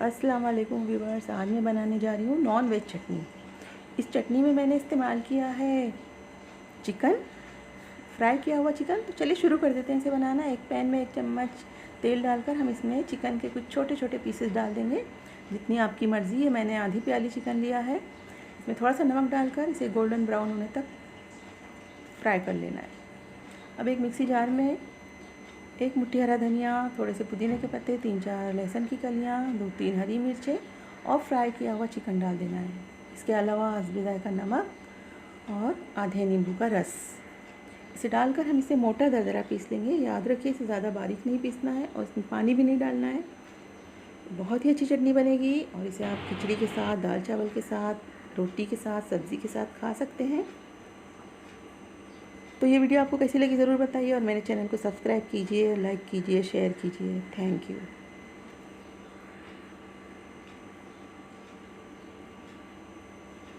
अस्सलाम वालेकुम व्यूवर्स। आज मैं बनाने जा रही हूँ नॉन वेज चटनी। इस चटनी में मैंने इस्तेमाल किया है चिकन, फ्राई किया हुआ चिकन। तो चलिए शुरू कर देते हैं इसे बनाना। एक पैन में 1 चम्मच तेल डालकर हम इसमें चिकन के कुछ छोटे छोटे पीसेस डाल देंगे, जितनी आपकी मर्ज़ी है। मैंने आधी प्याली चिकन लिया है। इसमें थोड़ा सा नमक डालकर इसे गोल्डन ब्राउन होने तक फ्राई कर लेना है। अब एक मिक्सी जार में 1 मुट्ठी हरा धनिया, थोड़े से पुदीने के पत्ते, 3-4 लहसुन की कलियाँ, 2-3 हरी मिर्चें और फ्राई किया हुआ चिकन डाल देना है। इसके अलावा हस्बे ज़ायक़ा नमक और आधे नींबू का रस। इसे डालकर हम इसे मोटा दरदरा पीस लेंगे। याद रखिए इसे ज़्यादा बारीक नहीं पीसना है और इसमें पानी भी नहीं डालना है। बहुत ही अच्छी चटनी बनेगी और इसे आप खिचड़ी के साथ, दाल चावल के साथ, रोटी के साथ, सब्ज़ी के साथ खा सकते हैं। तो ये वीडियो आपको कैसी लगी ज़रूर बताइए और मेरे चैनल को सब्सक्राइब कीजिए, लाइक कीजिए, शेयर कीजिए। Thank you.